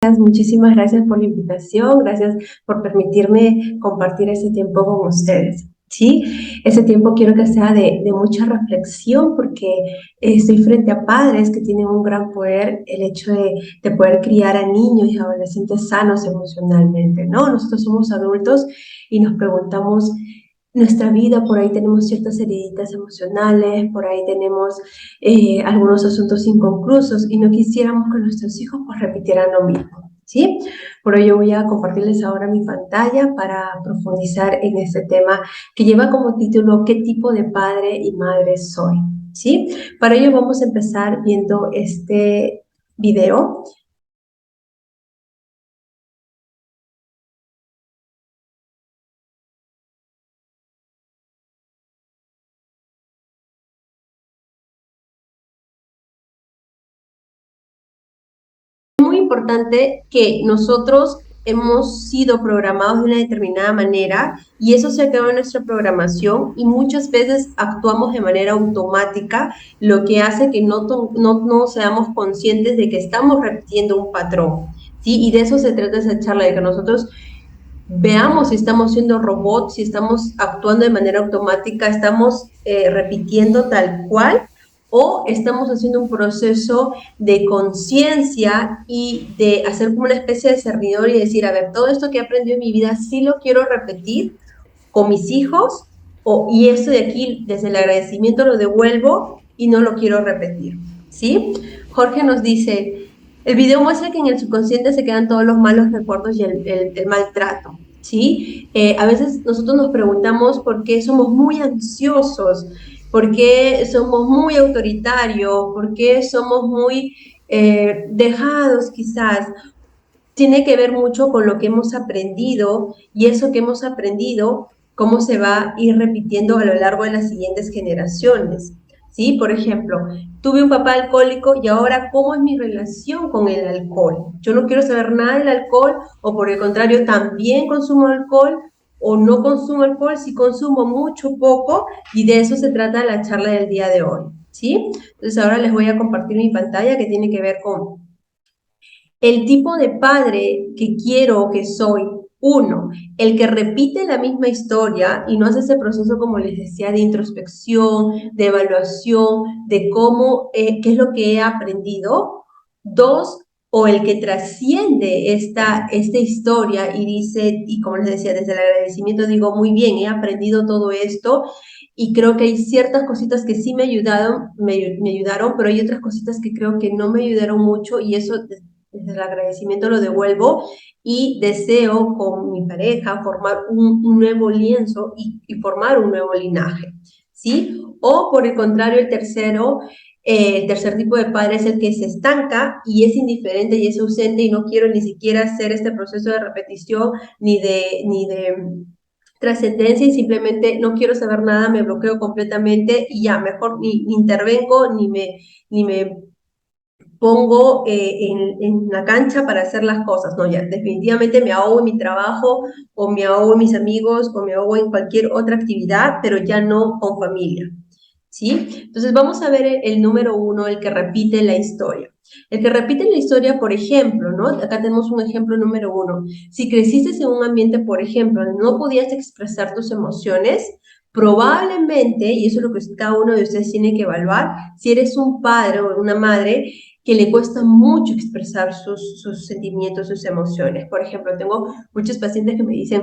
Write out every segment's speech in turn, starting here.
Muchísimas gracias por la invitación, gracias por permitirme compartir este tiempo con ustedes. Sí, ese tiempo quiero que sea de mucha reflexión porque estoy frente a padres que tienen un gran poder, el hecho de poder criar a niños y adolescentes sanos emocionalmente, ¿no? Nosotros somos adultos y nos preguntamos nuestra vida, por ahí tenemos ciertas heridas emocionales, por ahí tenemos algunos asuntos inconclusos y no quisiéramos que nuestros hijos pues repitieran lo mismo, ¿sí? Por ello voy a compartirles ahora mi pantalla para profundizar en este tema que lleva como título ¿qué tipo de padre y madre soy? ¿Sí? Para ello vamos a empezar viendo este video. Muy importante que nosotros hemos sido programados de una determinada manera y eso se ha quedado en nuestra programación y muchas veces actuamos de manera automática, lo que hace que no seamos conscientes de que estamos repitiendo un patrón, ¿sí? Y de eso se trata esa charla, de que nosotros veamos si estamos siendo robots, si estamos actuando de manera automática, estamos repitiendo tal cual o estamos haciendo un proceso de conciencia y de hacer como una especie de servidor y decir, a ver, todo esto que he aprendido en mi vida sí lo quiero repetir con mis hijos y esto de aquí, desde el agradecimiento lo devuelvo y no lo quiero repetir, ¿sí? Jorge nos dice, el video muestra que en el subconsciente se quedan todos los malos recuerdos y el maltrato, ¿sí? A veces nosotros nos preguntamos por qué somos muy ansiosos, por qué somos muy autoritarios, por qué somos muy dejados quizás. Tiene que ver mucho con lo que hemos aprendido y eso que hemos aprendido, cómo se va a ir repitiendo a lo largo de las siguientes generaciones. ¿Sí? Por ejemplo, tuve un papá alcohólico y ahora, ¿cómo es mi relación con el alcohol? Yo no quiero saber nada del alcohol o por el contrario, también consumo alcohol o no consumo alcohol, si consumo mucho, poco, y de eso se trata la charla del día de hoy. ¿Sí? Entonces ahora les voy a compartir mi pantalla que tiene que ver con el tipo de padre que quiero o que soy, uno, el que repite la misma historia y no hace ese proceso, como les decía, de introspección, de evaluación, de cómo, qué es lo que he aprendido. Dos, o el que trasciende esta historia y dice, y como les decía, desde el agradecimiento digo, muy bien, he aprendido todo esto y creo que hay ciertas cositas que sí me ayudaron, pero hay otras cositas que creo que no me ayudaron mucho y eso desde el agradecimiento lo devuelvo y deseo con mi pareja formar un nuevo lienzo y formar un nuevo linaje, ¿sí? O por el contrario, el tercer tipo de padre es el que se estanca y es indiferente y es ausente y no quiero ni siquiera hacer este proceso de repetición ni de trascendencia y simplemente no quiero saber nada, me bloqueo completamente y ya, mejor ni intervengo ni me pongo en la cancha para hacer las cosas, ¿no? Ya, definitivamente me ahogo en mi trabajo, o me ahogo en mis amigos, o me ahogo en cualquier otra actividad, pero ya no con familia, ¿sí? Entonces vamos a ver el número uno, el que repite la historia. El que repite la historia, por ejemplo, ¿no? Acá tenemos un ejemplo número uno. Si creciste en un ambiente, por ejemplo, donde no podías expresar tus emociones, probablemente, y eso es lo que cada uno de ustedes tiene que evaluar, si eres un padre o una madre que le cuesta mucho expresar sus sentimientos, sus emociones. Por ejemplo, tengo muchos pacientes que me dicen,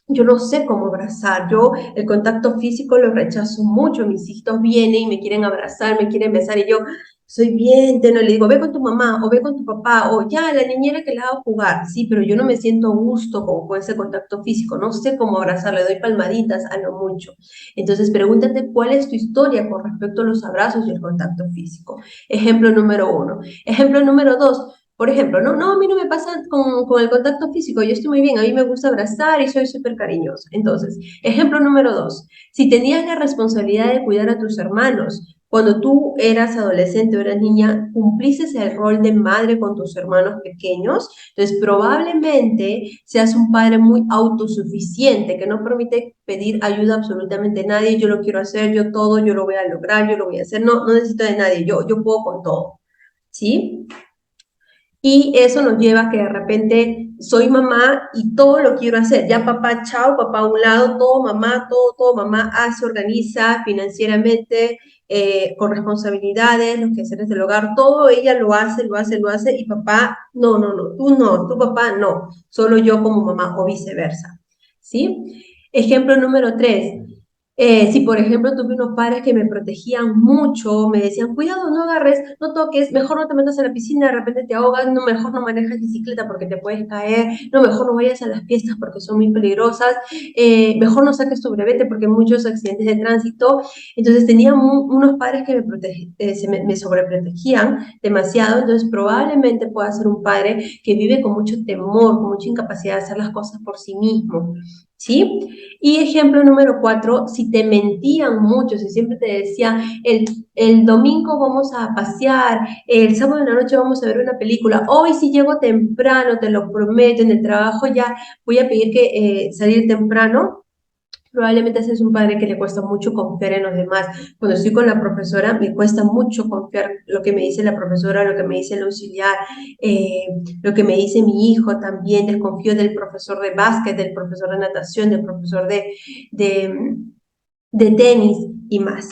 yo no sé cómo abrazar, yo el contacto físico lo rechazo mucho, mis hijitos vienen y me quieren abrazar, me quieren besar y yo soy bien, no le digo, ve con tu mamá o ve con tu papá o ya, la niñera que la hago jugar, sí, pero yo no me siento a gusto con ese contacto físico, no sé cómo abrazar, le doy palmaditas a lo mucho. Entonces pregúntate cuál es tu historia con respecto a los abrazos y el contacto físico. Ejemplo número uno. Ejemplo número dos, por ejemplo, no, a mí no me pasa con el contacto físico, yo estoy muy bien, a mí me gusta abrazar y soy súper cariñosa. Entonces, ejemplo número dos, si tenías la responsabilidad de cuidar a tus hermanos, cuando tú eras adolescente o eras niña, cumpliste el rol de madre con tus hermanos pequeños, entonces probablemente seas un padre muy autosuficiente, que no permite pedir ayuda a absolutamente nadie, yo lo quiero hacer, yo todo, yo lo voy a lograr, yo lo voy a hacer, no necesito de nadie, yo puedo con todo, ¿sí? Y eso nos lleva a que de repente soy mamá y todo lo quiero hacer. Ya papá, chao, papá a un lado, todo mamá hace, organiza financieramente, con responsabilidades, los quehaceres del hogar, todo ella lo hace, y papá, no, tu papá no, solo yo como mamá o viceversa. ¿Sí? Ejemplo número 3. Si por ejemplo tuve unos padres que me protegían mucho, me decían, cuidado, no agarres, no toques, mejor no te metas a la piscina, de repente te ahogas, no, mejor no manejes bicicleta porque te puedes caer, no, mejor no vayas a las fiestas porque son muy peligrosas, mejor no saques tu brevete porque hay muchos accidentes de tránsito. Entonces tenía unos padres que me sobreprotegían demasiado, entonces probablemente pueda ser un padre que vive con mucho temor, con mucha incapacidad de hacer las cosas por sí mismo, ¿sí? Y ejemplo número 4, si te mentían mucho, si siempre te decían, el domingo vamos a pasear, el sábado en la noche vamos a ver una película, hoy si llego temprano, te lo prometo, en el trabajo ya voy a pedir que salir temprano. Probablemente ese es un padre que le cuesta mucho confiar en los demás. Cuando estoy con la profesora, me cuesta mucho confiar lo que me dice la profesora, lo que me dice el auxiliar, eh, lo que me dice mi hijo también. Desconfío del profesor de básquet, del profesor de natación, del profesor de, de tenis y más.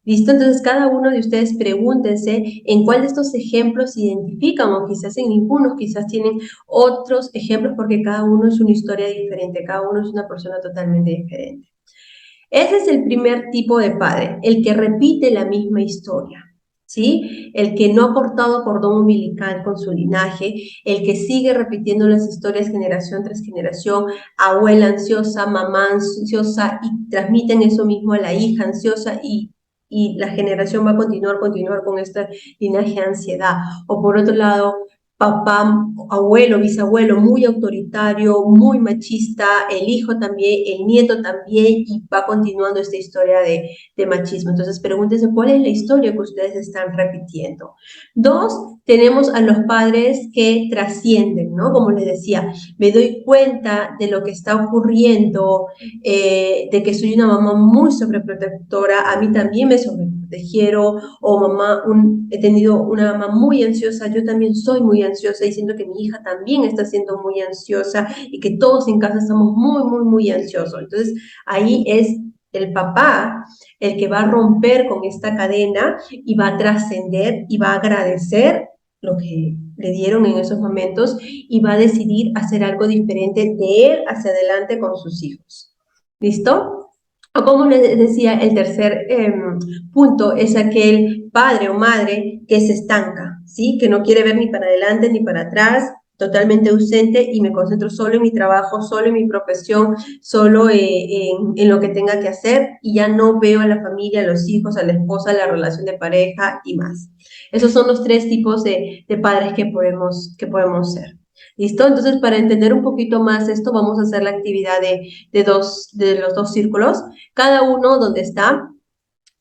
¿Listo? Entonces, cada uno de ustedes pregúntense en cuál de estos ejemplos se identifican, o quizás en ninguno, quizás tienen otros ejemplos, porque cada uno es una historia diferente, cada uno es una persona totalmente diferente. Ese es el primer tipo de padre, el que repite la misma historia, ¿sí? El que no ha cortado cordón umbilical con su linaje, el que sigue repitiendo las historias generación tras generación, abuela ansiosa, mamá ansiosa, y transmiten eso mismo a la hija ansiosa, y la generación va a continuar con este linaje de ansiedad. O por otro lado, papá, abuelo, bisabuelo, muy autoritario, muy machista, el hijo también, el nieto también, y va continuando esta historia de machismo. Entonces, pregúntense cuál es la historia que ustedes están repitiendo. 2, tenemos a los padres que trascienden, ¿no? Como les decía, me doy cuenta de lo que está ocurriendo, de que soy una mamá muy sobreprotectora, a mí también me sobreprotegieron, o mamá, he tenido una mamá muy ansiosa, yo también soy muy ansiosa, y siento que mi hija también está siendo muy ansiosa, y que todos en casa estamos muy ansiosos. Entonces, ahí es el papá el que va a romper con esta cadena y va a trascender y va a agradecer lo que le dieron en esos momentos, y va a decidir hacer algo diferente de él hacia adelante con sus hijos. ¿Listo? O como les decía, el tercer punto es aquel padre o madre que se estanca, ¿sí? Que no quiere ver ni para adelante ni para atrás, totalmente ausente, y me concentro solo en mi trabajo, solo en mi profesión, solo en lo que tenga que hacer, y ya no veo a la familia, a los hijos, a la esposa, a la relación de pareja y más. Esos son los 3 tipos de padres que podemos ser. ¿Listo? Entonces, para entender un poquito más esto, vamos a hacer la actividad de los 2 círculos. Cada uno donde está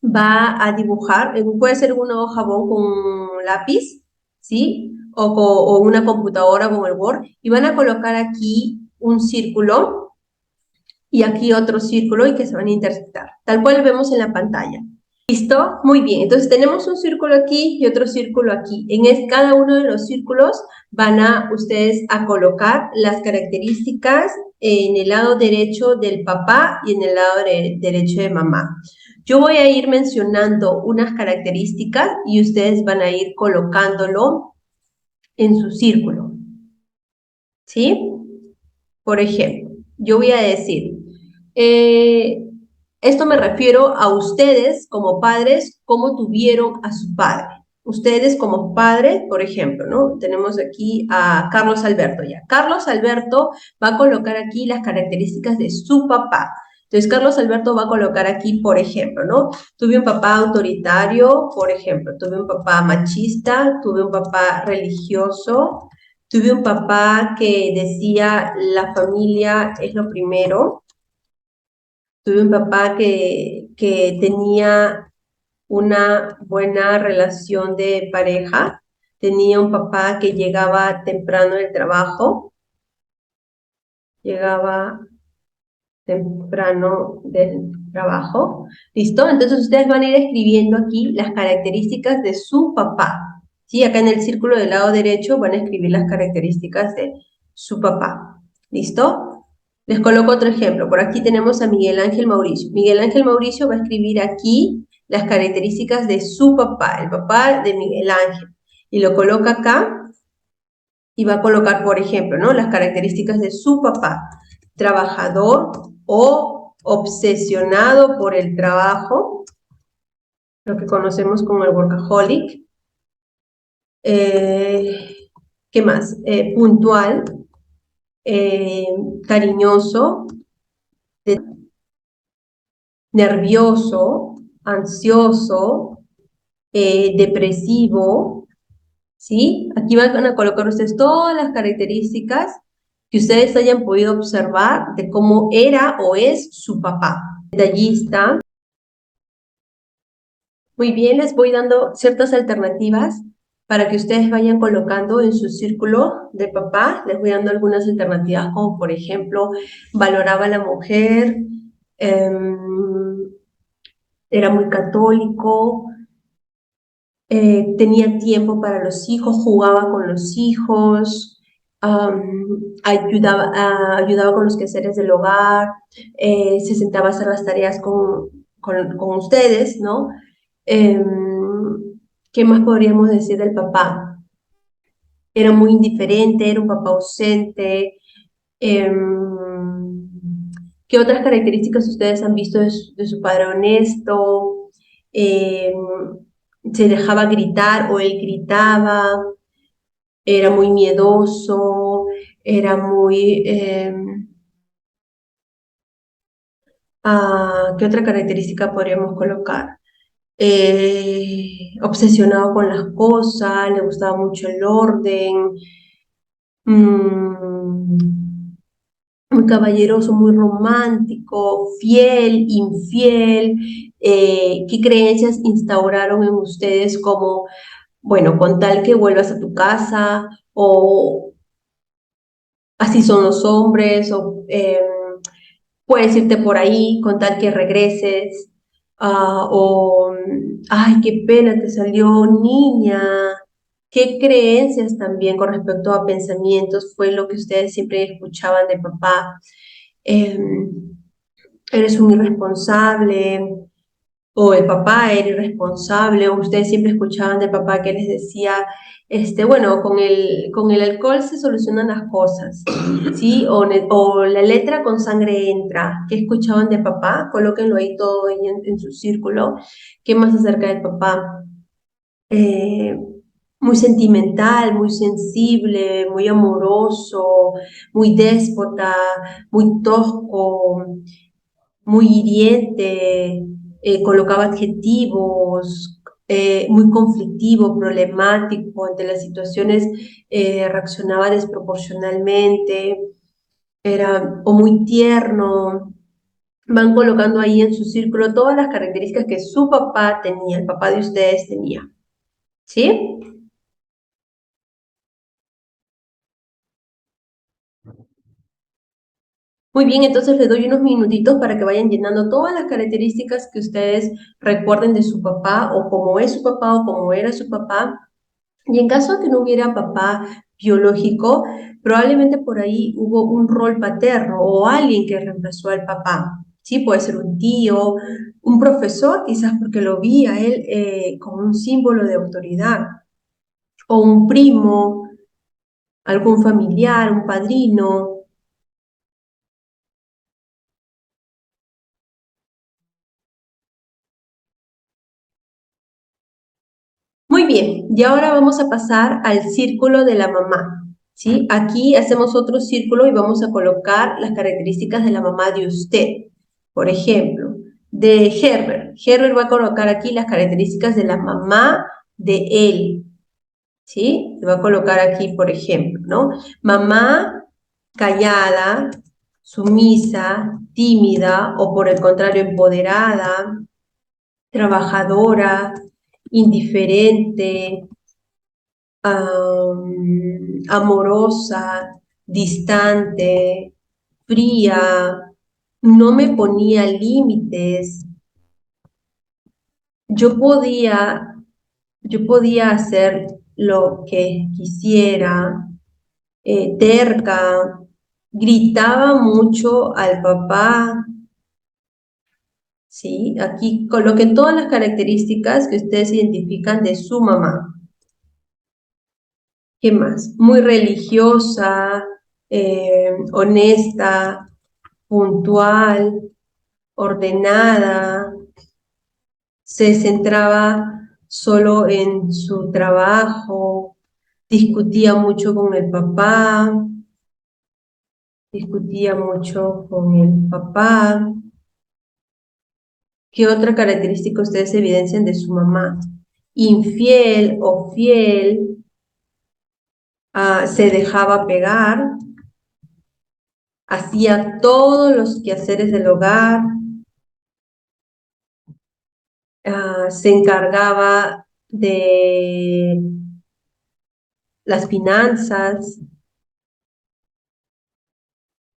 va a dibujar, puede ser una hoja con un lápiz, ¿sí? O una computadora con el Word, y van a colocar aquí un círculo y aquí otro círculo, y que se van a intersectar, tal cual vemos en la pantalla. ¿Listo? Muy bien. Entonces tenemos un círculo aquí y otro círculo aquí. Cada uno de los círculos van a ustedes a colocar las características en el lado derecho del papá y en el lado derecho de mamá. Yo voy a ir mencionando unas características y ustedes van a ir colocándolo en su círculo, ¿sí? Por ejemplo, yo voy a decir, eh, esto me refiero a ustedes como padres, cómo tuvieron a su padre. Ustedes como padres, por ejemplo, ¿no? Tenemos aquí a Carlos Alberto ya. Carlos Alberto va a colocar aquí las características de su papá. Entonces, Carlos Alberto va a colocar aquí, por ejemplo, ¿no? Tuve un papá autoritario, por ejemplo. Tuve un papá machista, tuve un papá religioso, tuve un papá que decía la familia es lo primero. Tuve un papá que tenía una buena relación de pareja. Tenía un papá que llegaba temprano del trabajo. Llegaba temprano del trabajo. ¿Listo? Entonces ustedes van a ir escribiendo aquí las características de su papá. ¿sí? Acá en el círculo del lado derecho van a escribir las características de su papá. ¿Listo? Les coloco otro ejemplo. Por aquí tenemos a Miguel Ángel Mauricio. Miguel Ángel Mauricio va a escribir aquí las características de su papá, el papá de Miguel Ángel. Y lo coloca acá y va a colocar, por ejemplo, ¿no? Las características de su papá. Trabajador o obsesionado por el trabajo, lo que conocemos como el workaholic. ¿Qué más? Puntual, cariñoso, nervioso, ansioso, depresivo, ¿sí? Aquí van a colocar ustedes todas las características que ustedes hayan podido observar de cómo era o es su papá. Detallista. Muy bien, les voy dando ciertas alternativas para que ustedes vayan colocando en su círculo de papá. Les voy dando algunas alternativas como, por ejemplo, valoraba a la mujer, era muy católico, tenía tiempo para los hijos, jugaba con los hijos, ayudaba con los quehaceres del hogar, se sentaba a hacer las tareas con ustedes, ¿no? ¿Qué más podríamos decir del papá? Era muy indiferente, era un papá ausente. ¿Qué otras características ustedes han visto de su padre? Honesto, em, se dejaba gritar o él gritaba, era muy miedoso, era muy... ¿qué otra característica podríamos colocar? Obsesionado con las cosas, le gustaba mucho el orden, muy caballeroso, muy romántico, fiel, infiel. ¿Qué creencias instauraron en ustedes como, bueno, con tal que vuelvas a tu casa, o así son los hombres, o puedes irte por ahí con tal que regreses, o ay, qué pena, te salió niña? ¿Qué creencias también con respecto a pensamientos fue lo que ustedes siempre escuchaban de papá? Eres un irresponsable, o el papá era irresponsable, o ustedes siempre escuchaban del papá que les decía, bueno, con el alcohol se solucionan las cosas, ¿sí? O la letra con sangre entra. ¿Qué escuchaban de papá? Colóquenlo ahí todo ahí en su círculo. ¿Qué más acerca del papá? Eh, Muy sentimental, muy sensible, muy amoroso, muy déspota, muy tosco, muy hiriente, colocaba adjetivos, muy conflictivo, problemático, ante las situaciones reaccionaba desproporcionalmente, era o muy tierno. Van colocando ahí en su círculo todas las características que su papá tenía, el papá de ustedes tenía, ¿sí? Muy bien, entonces les doy unos minutitos para que vayan llenando todas las características que ustedes recuerden de su papá, o cómo es su papá, o cómo era su papá. Y en caso de que no hubiera papá biológico, probablemente por ahí hubo un rol paterno o alguien que reemplazó al papá. Sí, puede ser un tío, un profesor, quizás porque lo vi a él como un símbolo de autoridad, o un primo, algún familiar, un padrino. Muy bien, y ahora vamos a pasar al círculo de la mamá, ¿sí? Aquí hacemos otro círculo y vamos a colocar las características de la mamá de usted. Por ejemplo, de Herbert. Herbert va a colocar aquí las características de la mamá de él, ¿sí? Se va a colocar aquí, por ejemplo, ¿no? Mamá callada, sumisa, tímida, o por el contrario, empoderada, trabajadora, indiferente, amorosa, distante, fría, no me ponía límites. Yo podía, yo podía hacer lo que quisiera, terca, gritaba mucho al papá, ¿sí? Aquí coloquen todas las características que ustedes identifican de su mamá. ¿Qué más? Muy religiosa, honesta, puntual, ordenada, se centraba solo en su trabajo, discutía mucho con el papá, discutía mucho con el papá. ¿Qué otra característica ustedes evidencian de su mamá? Infiel o fiel, se dejaba pegar, hacía todos los quehaceres del hogar, se encargaba de las finanzas,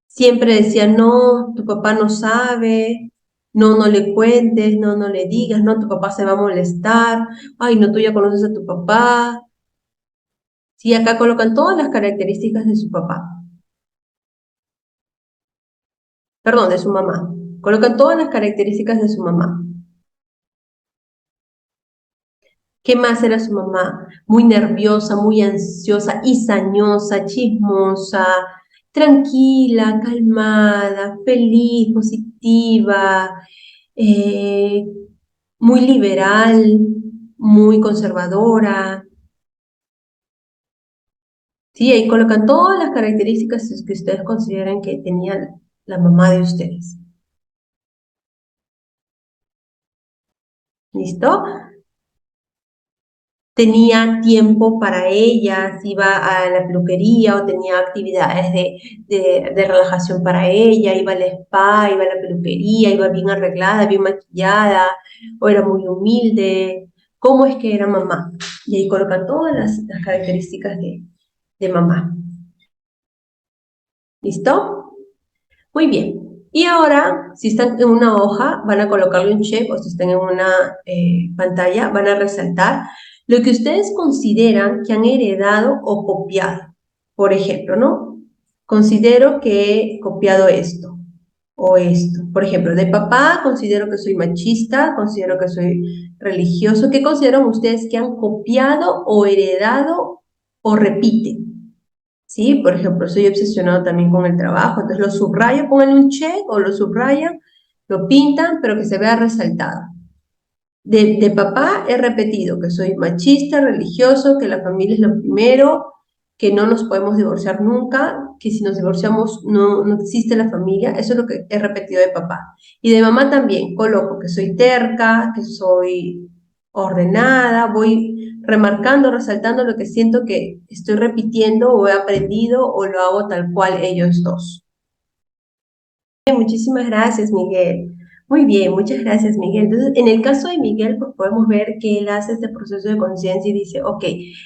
siempre decía, no, tu papá no sabe, no, no le cuentes, no, no le digas, no, tu papá se va a molestar, ay, no, tú ya conoces a tu papá. Sí, acá colocan todas las características de su papá, perdón, de su mamá. Colocan todas las características de su mamá. ¿Qué más era su mamá? Muy nerviosa, muy ansiosa, cizañosa, chismosa, tranquila, calmada, feliz, positiva, eh, muy liberal, muy conservadora. Sí, ahí colocan todas las características que ustedes consideran que tenía la mamá de ustedes. ¿Listo? Tenía tiempo para ella, si iba a la peluquería o tenía actividades de relajación para ella, iba al spa, iba a la peluquería, iba bien arreglada, bien maquillada, o era muy humilde. ¿Cómo es que era mamá? Y ahí colocan todas las características de mamá. ¿Listo? Muy bien. Y ahora, si están en una hoja, van a colocarle un check, o si están en una pantalla, van a resaltar lo que ustedes consideran que han heredado o copiado. Por ejemplo, ¿no? Considero que he copiado esto o esto. Por ejemplo, de papá considero que soy machista, considero que soy religioso. ¿Qué consideran ustedes que han copiado o heredado o repiten? ¿Sí? Por ejemplo, soy obsesionado también con el trabajo, entonces lo subrayo, pongan un check o lo subrayan, lo pintan, pero que se vea resaltado. De papá he repetido que soy machista, religioso, que la familia es lo primero, que no nos podemos divorciar nunca, que si nos divorciamos no existe la familia, eso es lo que he repetido de papá. Y de mamá también, coloco que soy terca, que soy ordenada, voy remarcando, resaltando lo que siento que estoy repitiendo o he aprendido o lo hago tal cual ellos dos. Muchísimas gracias, Miguel. Muy bien, muchas gracias, Miguel. Entonces, en el caso de Miguel, pues podemos ver que él hace este proceso de conciencia y dice, ok,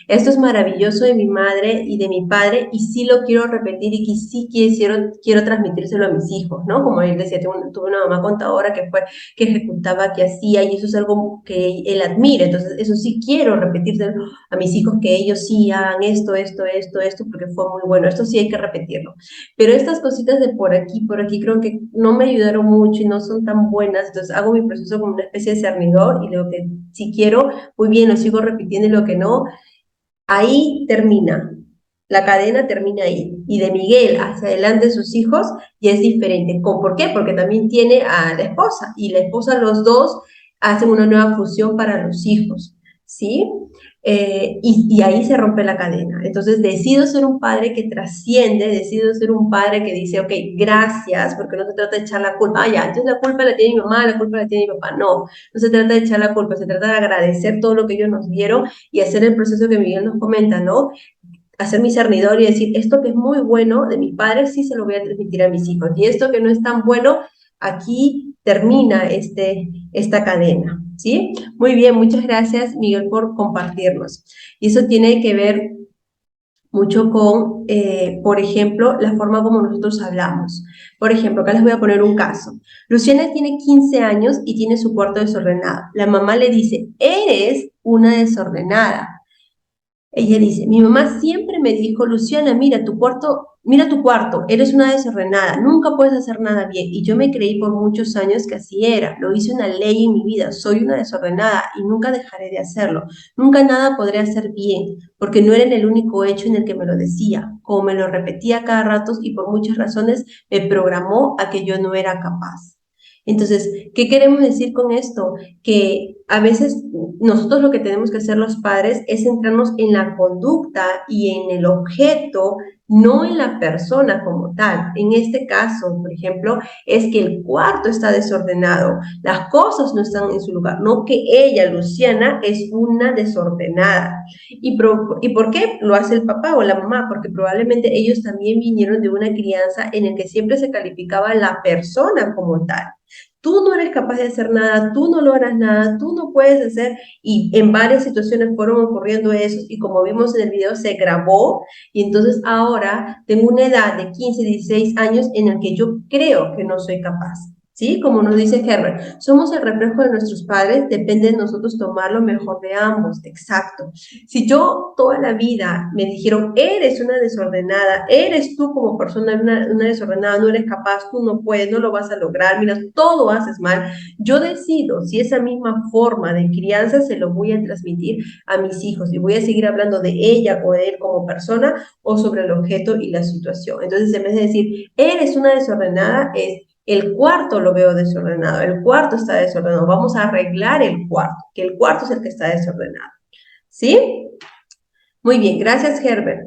esto es maravilloso de mi madre y de mi padre y sí lo quiero repetir y que sí quiero transmitírselo a mis hijos, ¿no? Como él decía, tuve una mamá contadora que ejecutaba, que hacía y eso es algo que él admira. Entonces, eso sí quiero repetírselo a mis hijos, que ellos sí hagan esto, porque fue muy bueno. Esto sí hay que repetirlo. Pero estas cositas de por aquí, creo que no me ayudaron mucho y no son tan buenas, entonces hago mi proceso como una especie de cernidor y lo que si quiero, muy bien, lo sigo repitiendo y lo que no, ahí termina. La cadena termina ahí. Y de Miguel hacia adelante sus hijos ya es diferente. ¿Por qué? Porque también tiene a la esposa y la esposa los dos hacen una nueva fusión para los hijos, ¿sí? Y ahí se rompe la cadena. Entonces decido ser un padre que trasciende, decido ser un padre que dice, ok, gracias, porque no se trata de echar la culpa, ah, ya, entonces la culpa la tiene mi mamá, la culpa la tiene mi papá. No, no se trata de echar la culpa, se trata de agradecer todo lo que ellos nos dieron y hacer el proceso que Miguel nos comenta, ¿no? Hacer mi cernidor y decir, esto que es muy bueno de mis padres, sí se lo voy a transmitir a mis hijos. Y esto que no es tan bueno, aquí termina esta cadena, ¿sí? Muy bien, muchas gracias, Miguel, por compartirnos. Y eso tiene que ver mucho con, por ejemplo, la forma como nosotros hablamos. Por ejemplo, acá les voy a poner un caso. Luciana tiene 15 años y tiene su cuarto desordenado. La mamá le dice, eres una desordenada. Ella dice, mi mamá siempre me dijo, Luciana, mira tu cuarto, eres una desordenada, nunca puedes hacer nada bien. Y yo me creí por muchos años que así era, lo hice una ley en mi vida, soy una desordenada y nunca dejaré de hacerlo. Nunca nada podré hacer bien, porque no era el único hecho en el que me lo decía. Como me lo repetía cada rato y por muchas razones, me programó a que yo no era capaz. Entonces, ¿qué queremos decir con esto? Que a veces nosotros lo que tenemos que hacer los padres es centrarnos en la conducta y en el objeto, no en la persona como tal. En este caso, por ejemplo, es que el cuarto está desordenado, las cosas no están en su lugar, no que ella, Luciana, es una desordenada. ¿Y por qué lo hace el papá o la mamá? Porque probablemente ellos también vinieron de una crianza en la que siempre se calificaba la persona como tal. Tú no eres capaz de hacer nada, tú no logras nada, tú no puedes hacer, y en varias situaciones fueron ocurriendo eso, y como vimos en el video, se grabó, y entonces ahora tengo una edad de 15, 16 años en la que yo creo que no soy capaz. ¿Sí? Como nos dice Herbert, somos el reflejo de nuestros padres, depende de nosotros tomar lo mejor de ambos, exacto. Si yo toda la vida me dijeron, eres una desordenada, eres tú como persona una desordenada, no eres capaz, tú no puedes, no lo vas a lograr, mira, todo haces mal, yo decido si esa misma forma de crianza se lo voy a transmitir a mis hijos y voy a seguir hablando de ella o de él como persona o sobre el objeto y la situación. Entonces, en vez de decir, eres una desordenada, es el cuarto lo veo desordenado, el cuarto está desordenado, vamos a arreglar el cuarto, que el cuarto es el que está desordenado. ¿Sí? Muy bien, gracias Herbert.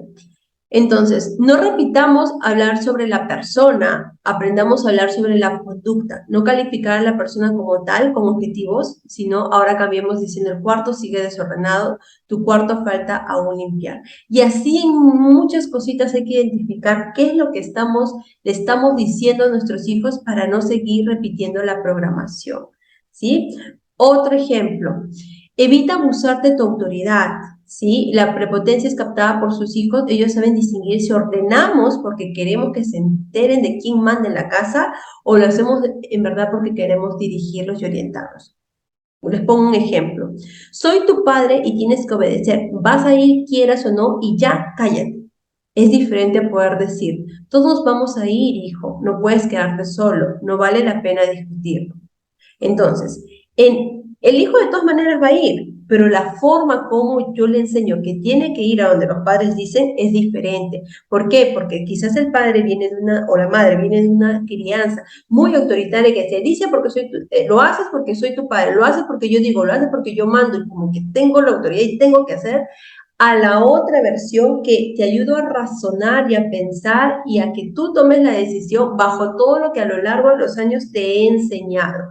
Entonces, no repitamos hablar sobre la persona, aprendamos a hablar sobre la conducta, no calificar a la persona como tal, como objetivos, sino ahora cambiemos diciendo el cuarto sigue desordenado, tu cuarto falta aún limpiar. Y así en muchas cositas hay que identificar qué es lo que le estamos diciendo a nuestros hijos para no seguir repitiendo la programación. ¿Sí? Otro ejemplo, evita abusar de tu autoridad. ¿Sí? La prepotencia es captada por sus hijos, ellos saben distinguir si ordenamos porque queremos que se enteren de quién manda en la casa o lo hacemos en verdad porque queremos dirigirlos y orientarlos. Les pongo un ejemplo. Soy tu padre y tienes que obedecer. Vas a ir, quieras o no, y ya, cállate. Es diferente a poder decir, todos vamos a ir, hijo, no puedes quedarte solo, no vale la pena discutirlo. Entonces, el hijo de todas maneras va a ir, pero la forma como yo le enseño que tiene que ir a donde los padres dicen es diferente. ¿Por qué? Porque quizás el padre viene de una, o la madre viene de una crianza muy autoritaria que se dice porque lo haces porque soy tu padre, lo haces porque yo digo, lo haces porque yo mando y como que tengo la autoridad y tengo que hacer, a la otra versión que te ayudo a razonar y a pensar y a que tú tomes la decisión bajo todo lo que a lo largo de los años te he enseñado.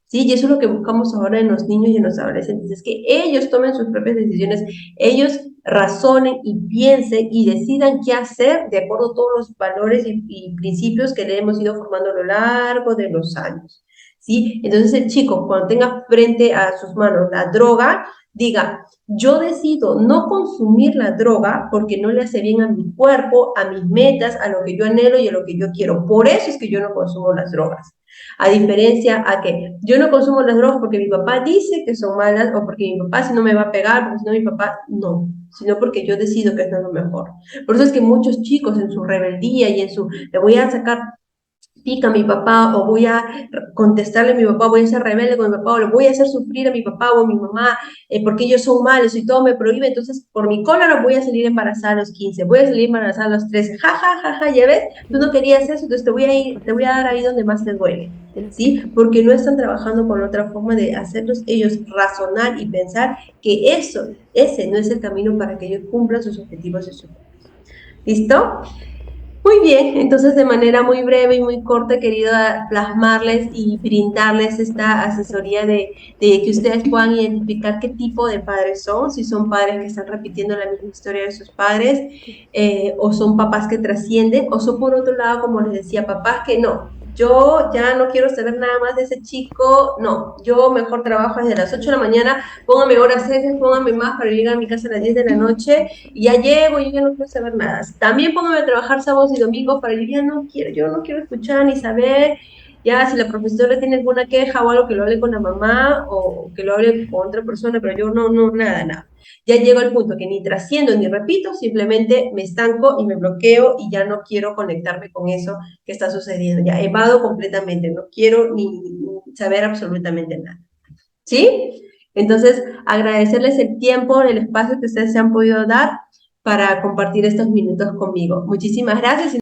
¿Sí? Y eso es lo que buscamos ahora en los niños y en los adolescentes, es que ellos tomen sus propias decisiones, ellos razonen y piensen y decidan qué hacer de acuerdo a todos los valores y principios que le hemos ido formando a lo largo de los años. ¿Sí? Entonces el chico, cuando tenga frente a sus manos la droga, diga, yo decido no consumir la droga porque no le hace bien a mi cuerpo, a mis metas, a lo que yo anhelo y a lo que yo quiero. Por eso es que yo no consumo las drogas. A diferencia a que yo no consumo las drogas porque mi papá dice que son malas o porque mi papá si no me va a pegar, porque si no mi papá, no, sino porque yo decido que esto es lo mejor. Por eso es que muchos chicos en su rebeldía y en su, le voy a sacar pica a mi papá o voy a contestarle a mi papá, voy a ser rebelde con mi papá o le voy a hacer sufrir a mi papá o a mi mamá porque ellos son malos y todo me prohíbe, entonces por mi cólera voy a salir embarazada a los 15, voy a salir embarazada a los 13, ja, ja, ja, ja, ya ves, tú no querías eso, entonces te voy a dar ahí donde más te duele, ¿sí? Porque no están trabajando con otra forma de hacerlos ellos razonar y pensar que ese no es el camino para que ellos cumplan sus objetivos y sus metas. ¿Listo? Muy bien, entonces de manera muy breve y muy corta he querido plasmarles y brindarles esta asesoría de que ustedes puedan identificar qué tipo de padres son, si son padres que están repitiendo la misma historia de sus padres, o son papás que trascienden, o son por otro lado, como les decía, papás que no, yo ya no quiero saber nada más de ese chico, no, yo mejor trabajo desde las 8 de la mañana, póngame horas extras, póngame más para llegar a mi casa a las 10 de la noche, y ya llego, yo ya no quiero saber nada. También póngame a trabajar sábados y domingos para yo no quiero escuchar ni saber. Ya, si la profesora tiene alguna queja o algo, que lo hable con la mamá o que lo hable con otra persona, pero yo no, nada, nada. Ya llego al punto que ni trasciendo ni repito, simplemente me estanco y me bloqueo y ya no quiero conectarme con eso que está sucediendo. Ya evado completamente, no quiero ni saber absolutamente nada. ¿Sí? Entonces, agradecerles el tiempo, el espacio que ustedes se han podido dar para compartir estos minutos conmigo. Muchísimas gracias.